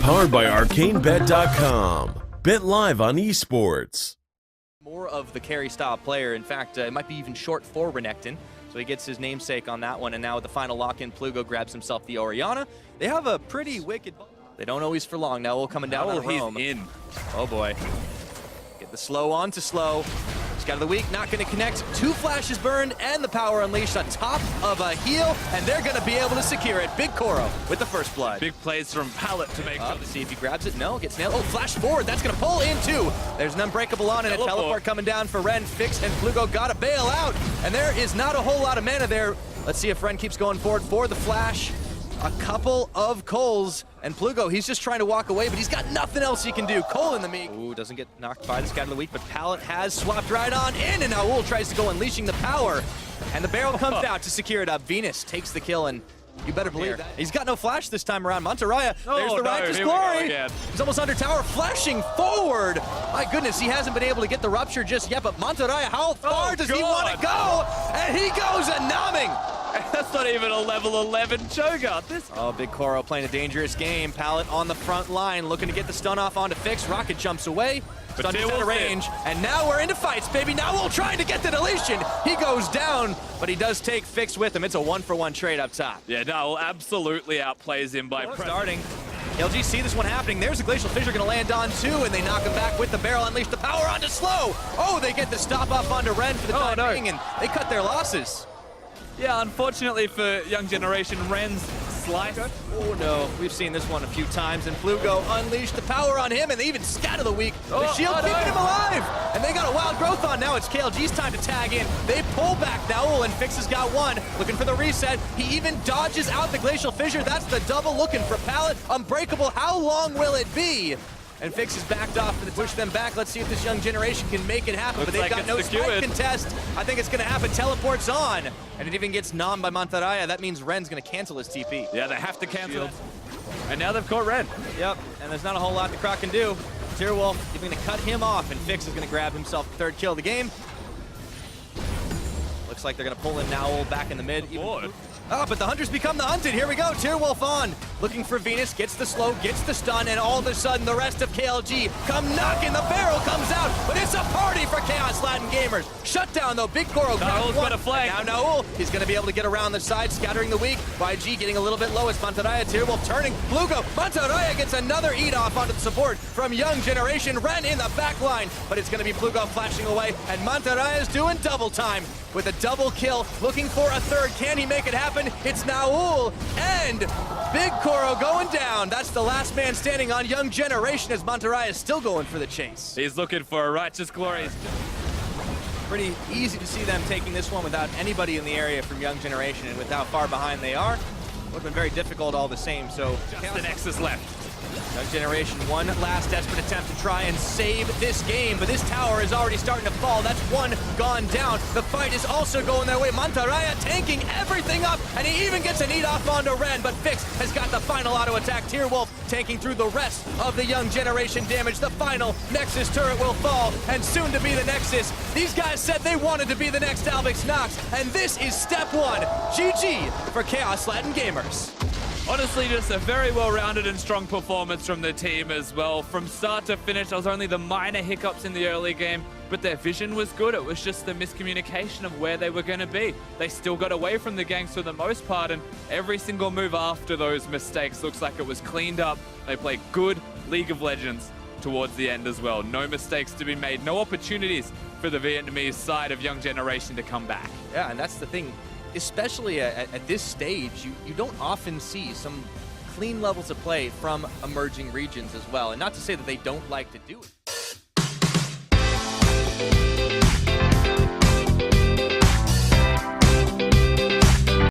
Powered by ArcaneBet.com. Bet live on esports. More of the carry style player. In fact, it might be even short for Renekton. So he gets his namesake on that one. And now with the final lock-in, Plugo grabs himself the Orianna. They have a pretty wicked... They don't always for long. Now we'll coming down on Rome. He's in. Oh boy. Get the slow on to slow. Scout of the week, not going to connect. 2 flashes burned and the power unleashed on top of a heal, and they're going to be able to secure it. Big Koro with the first blood. Big plays from Pallet to make sure. See if he grabs it. No, gets nailed. Oh, flash forward. That's going to pull in too. There's an unbreakable on and a teleport coming down for Ren. Fix and Plugo got to bail out, and there is not a whole lot of mana there. Let's see if Ren keeps going forward for the flash. A couple of Coles, and Plugo, he's just trying to walk away, but he's got nothing else he can do. Cole in the meat. Ooh, doesn't get knocked by the Scout of the Week, but Pallet has swapped right on in, and now Ul tries to go unleashing the power, and the barrel comes out to secure it up. Venus takes the kill, and you better believe that. He's got no flash this time around. Monteraya, there's the righteous glory. He's almost under tower, flashing forward. My goodness, he hasn't been able to get the rupture just yet, but Monteraya, how far does he want to go? And he goes a numbing. That's not even a level 11 Cho'Gath. Oh, Big Koro playing a dangerous game. Pallet on the front line, looking to get the stun off onto Fix. ROCCAT jumps away. Stun is out of range. And now we're into fights, baby. Now we'll try to get the deletion. He goes down, but he does take Fix with him. It's a 1-for-1 trade up top. Yeah, Nowell absolutely outplays him by starting. KLG see this one happening. There's a Glacial Fissure going to land on 2, and they knock him back with the barrel. Unleash the power onto Slow. Oh, they get the stop off onto Ren for the time being, and they cut their losses. Yeah, unfortunately for Young Generation, Ren's slice. Oh no, we've seen this one a few times, and Plugo unleashed the power on him, and they even Scout of the Week. The shield keeping him alive, and they got a wild growth on. Now it's KLG's time to tag in. They pull back now, and Fix has got one, looking for the reset. He even dodges out the Glacial Fissure. That's the double looking for Pallet. Unbreakable, how long will it be? And Fix is backed off to push them back. Let's see if this Young Generation can make it happen. Looks but they've got no spike contest. I think it's going to happen. Teleports on. And it even gets nommed by Monteraya. That means Ren's going to cancel his TP. Yeah, they have to cancel it. And now they've caught Ren. Yep, and there's not a whole lot the Croc can do. Tearwolf is going to cut him off, and Fix is going to grab himself the 3rd kill of the game. Looks like they're going to pull in Nowell back in the mid. Oh, but the hunters become the hunted. Here we go. Tearwolf on. Looking for Venus. Gets the slow, gets the stun, and all of a sudden the rest of KLG come knocking. The barrel comes out, but it's a party for Kaos Latin Gamers. Shut down, though. Big Koro grabs one. Got a flag. Now Nowell, he's going to be able to get around the side, scattering the weak. YG getting a little bit low as Monteraya. Tearwolf turning. Plugo. Monteraya gets another eat off onto the support from Young Generation. Ren in the back line, but it's going to be Plugo flashing away, and Monteraya is doing double time with a double kill, looking for a 3rd. Can he make it happen? It's Nowell and Big Koro going down. That's the last man standing on Young Generation as Monteraya is still going for the chase. He's looking for a righteous glory. Pretty easy to see them taking this one without anybody in the area from Young Generation, and with how far behind they are, would have been very difficult all the same. So just the Nexus left. Young Generation, one last desperate attempt to try and save this game, but this tower is already starting to fall. That's one gone down. The fight is also going their way. Monteraya tanking everything up, and he even gets an eat off onto Ren, but Fix has got the final auto attack. Tearwolf tanking through the rest of the Young Generation damage. The final Nexus turret will fall, and soon to be the Nexus. These guys said they wanted to be the next Albix Nox, and this is step 1. GG for Kaos Latin Gamers. Honestly, just a very well-rounded and strong performance from the team as well. From start to finish, there was only the minor hiccups in the early game, but their vision was good. It was just the miscommunication of where they were going to be. They still got away from the ganks for the most part, and every single move after those mistakes looks like it was cleaned up. They played good League of Legends towards the end as well. No mistakes to be made, no opportunities for the Vietnamese side of Young Generation to come back. Yeah, and that's the thing. Especially at this stage, you don't often see some clean levels of play from emerging regions as well. And not to say that they don't like to do it.